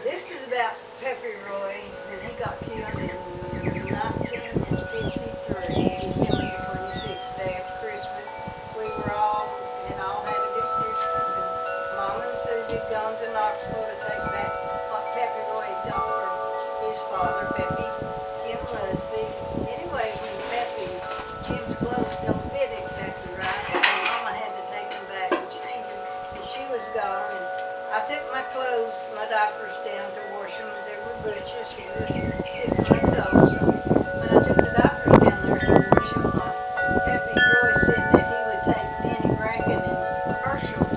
This is about Pappy Roy, and he got killed in 1953, December the 26th, day after Christmas. We had all had a good Christmas, and Mom and Susie had gone to Knoxville to take back what Pappy Roy had got for his father, Pappy Jim Lusby. Anyway, when Jim's clothes don't fit exactly right, and Mama had to take them back and change them, and she was gone. And I took my clothes, my diapers down to wash them. They were butches. He was 6 months old, so when I took the diapers down there to wash them, Pappy Roy said that he would take Danny Bracken and Herschel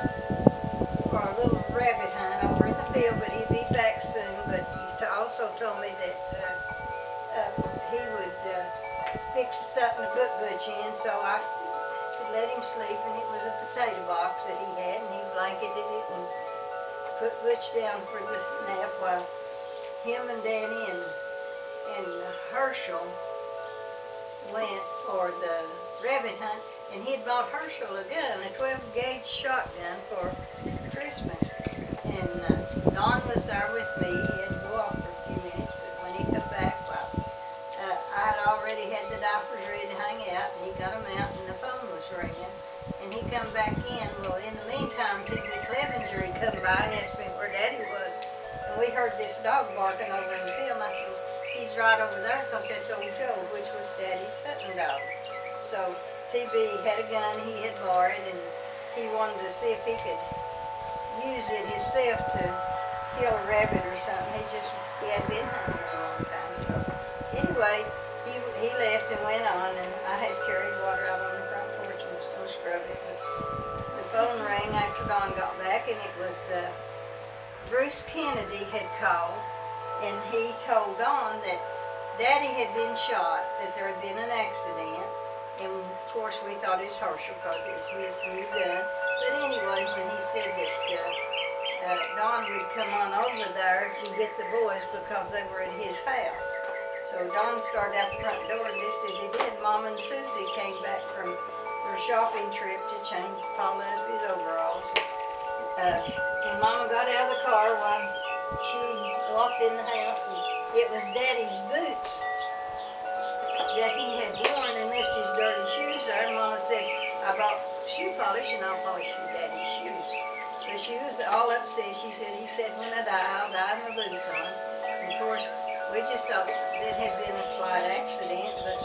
for a little rabbit hunt over in the field, but he'd be back soon. But he also told me that he would fix something to put Butch in, so I could let him sleep, and it was a potato box that he had, and he blanketed it and put Butch down for the nap while him and Danny and Herschel went for the rabbit hunt. And he had bought Herschel a gun, a 12-gauge shotgun for Christmas. And Don was there with me. He had to go off for a few minutes, but when he come back, well, I had already had the diapers ready to hang out, and he got them out, and the phone was ringing. And he come back in. Well, in the meantime, T.B. Clevenger had come by and asked me where Daddy was. And we heard this dog barking over in the field, and I said, he's right over there, because that's old Joe, which was Daddy's hunting dog. So T.B. had a gun he had borrowed, and he wanted to see if he could use it himself to kill a rabbit or something. He had been hunting a long time. So anyway, he left and went on, and I had carried water out on the front porch and was going to scrub it. But the phone rang after Don got back, and it was Bruce Kennedy had called, and he told Don that Daddy had been shot, that there had been an accident, and of course we thought it was Herschel because it was his new gun. But anyway, when he said that Don would come on over there and get the boys because they were at his house. So Don started out the front door, and just as he did, Mom and Susie came back from their shopping trip to change Paul Lusby's overalls. When Mama got out of the car, she walked in the house, and it was Daddy's boots that he had worn and left his dirty shoes there. And Mama said, I bought shoe polish, and I'll polish your Daddy's shoes. So she was all upset. She said, he said, when I die, I'll die with my boots on. And of course, we just thought it had been a slight accident, but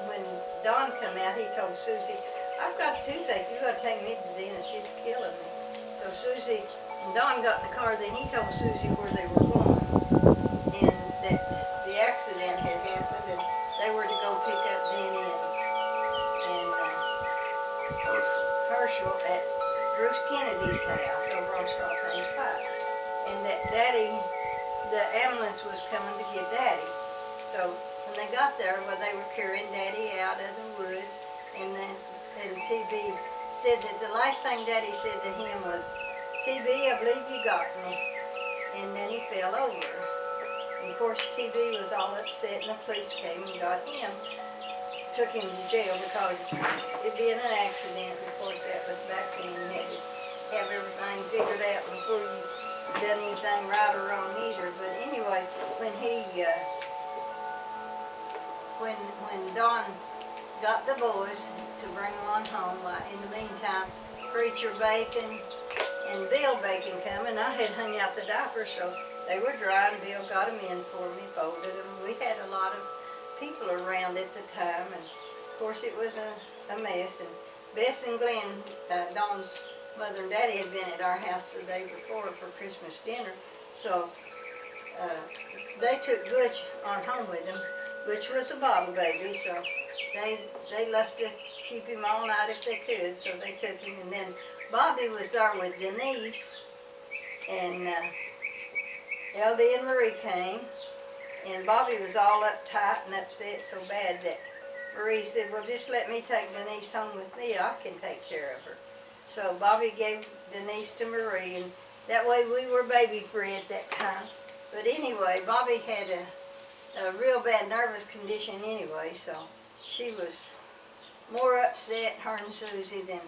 when Don come out, he told Susie, I've got a toothache, you got to take me to the dentist, it's killing me. So Susie and Don got in the car, then he told Susie where they were going, and that the accident had happened, and they were to go pick up Danny and Herschel at Bruce Kennedy's house over on Straw Plains Pike. And that Daddy, the ambulance was coming to get Daddy. So when they got there, well, they were carrying Daddy out of the woods, and T.B. said that the last thing Daddy said to him was, T.B., I believe you got me. And then he fell over. And of course, T.B. was all upset, and the police came and got him, took him to jail because it being an accident. Of course, that was back when you had to have everything figured out before you done anything right or wrong either. But anyway, when Don got the boys to bring them on home, in the meantime, Preacher Bacon and Bill Bacon come, and I had hung out the diapers, so they were dry, and Bill got them in for me, folded them. We had a lot of people around at the time, and of course it was a mess. And Bess and Glenn, Don's Mother and Daddy, had been at our house the day before for Christmas dinner, so they took Butch on home with them. Butch was a bottle baby, so they left to keep him all night if they could, so they took him. And then Bobby was there with Denise, and LD and Marie came, and Bobby was all uptight and upset so bad that Marie said, well, just let me take Denise home with me, I can take care of her. So Bobby gave Denise to Marie, and that way we were baby-free at that time. But anyway, Bobby had a real bad nervous condition anyway, so she was more upset, her and Susie, than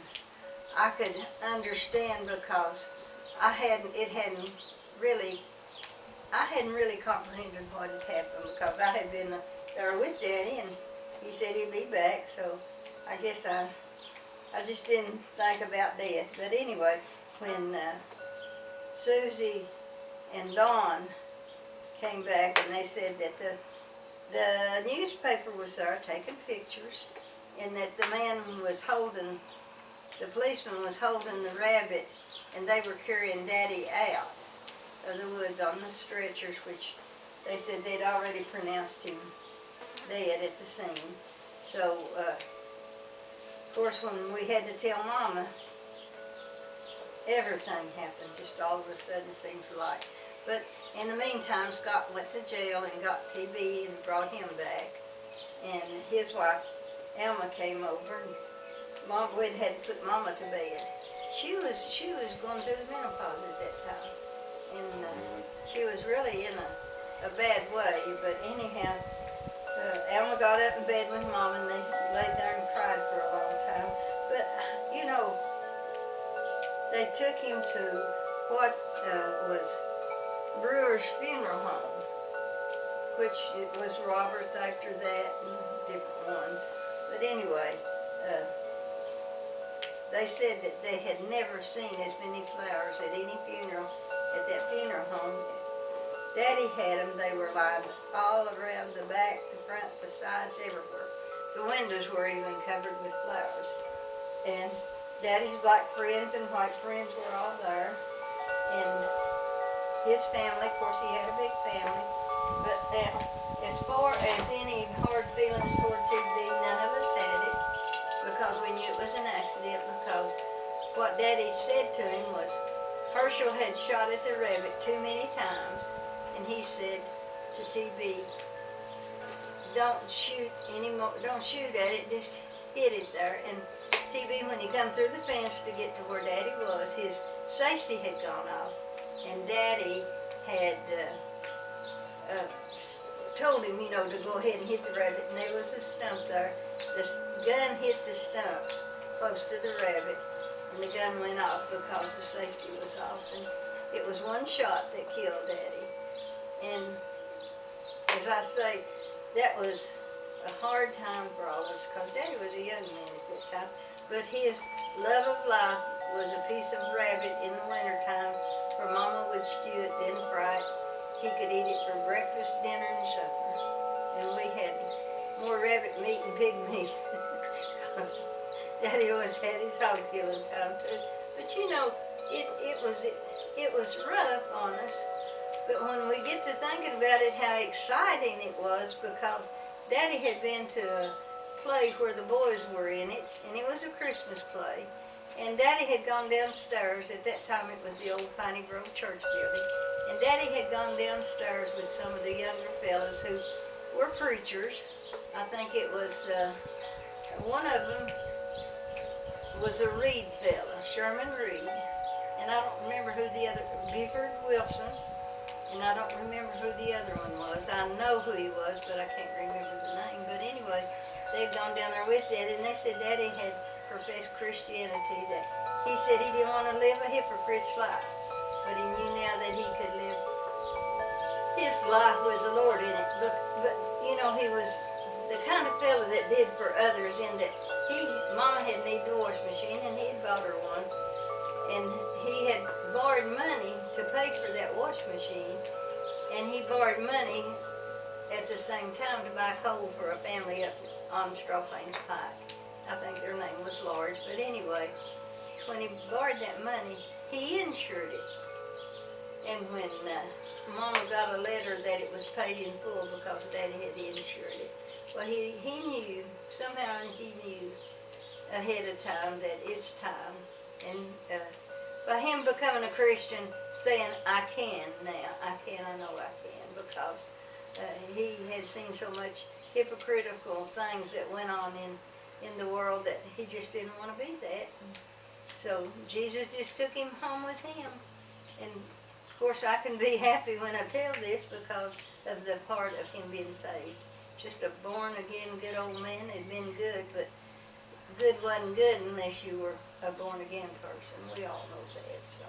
I could understand, because it hadn't really, I hadn't really comprehended what had happened because I had been there with Daddy and he said he'd be back, so I guess I just didn't think about death. But anyway, when Susie and Dawn came back and they said that the newspaper was there taking pictures and that the man was holding, the policeman was holding the rabbit and they were carrying Daddy out of the woods on the stretchers, which they said they'd already pronounced him dead at the scene. So, of course, when we had to tell Mama, everything happened just all of a sudden, seems like. But in the meantime, Scott went to jail and got TB and brought him back. And his wife, Alma, came over and we'd had to put Mama to bed. She was going through the menopause at that time. And she was really in a bad way, but anyhow, Alma got up in bed with Mom and they laid there and cried for a long time. But, you know, they took him to what was Brewer's funeral home, which it was Robert's after that and different ones. But anyway, they said that they had never seen as many flowers at any funeral, at that funeral home. Daddy had them. They were lined all around the back, the front, the sides, everywhere. The windows were even covered with flowers. And Daddy's black friends and white friends were all there. And his family, of course, he had a big family. But as far as any hard feelings toward TB, none of us had it because we knew it was an accident, because what Daddy said to him was Herschel had shot at the rabbit too many times, and he said to TB, don't shoot anymore, don't shoot at it, just hit it there. And TB, when he come through the fence to get to where Daddy was, his safety had gone off, and Daddy had told him, you know, to go ahead and hit the rabbit, and there was a stump there. This gun hit the stump close to the rabbit, and the gun went off because the safety was off, and it was one shot that killed Daddy. And as I say, that was a hard time for all of us, because Daddy was a young man at that time, but his love of life was a piece of rabbit in the wintertime where Mama would stew it, then fry it. He could eat it for breakfast, dinner, and supper. And we had more rabbit meat and pig meat because Daddy always had his hog killing time too. But you know, it was rough on us. But when we get to thinking about it, how exciting it was, because Daddy had been to a play where the boys were in it, and it was a Christmas play. And Daddy had gone downstairs. At that time, it was the old Piney Grove Church building. And Daddy had gone downstairs with some of the younger fellas who were preachers. I think it was, one of them was a Reed fella, Sherman Reed. And I don't remember who the other, Buford Wilson. And I don't remember who the other one was. I know who he was, but I can't remember the name. But anyway, they'd gone down there with Daddy, and they said Daddy had professed Christianity, that he said he didn't want to live a hypocrite's life. But he knew now that he could live his life with the Lord in it. But you know, he was the kind of fellow that did for others, in that Mama had needed a wash machine, and he had bought her one. And he had borrowed money to pay for that wash machine. And he borrowed money at the same time to buy coal for a family up on Straw Plains Pike. I think their name was Large. But anyway, when he borrowed that money, he insured it. And when Mama got a letter that it was paid in full because Daddy had insured it, well, he knew, somehow he knew ahead of time that it's time. And by him becoming a Christian, saying, I can now, I know I can, because he had seen so much hypocritical things that went on in the world that he just didn't want to be that. So Jesus just took him home with him. And of course, I can be happy when I tell this because of the part of him being saved. Just a born-again good old man had been good, but good wasn't good unless you were a born-again person. We all know that, so.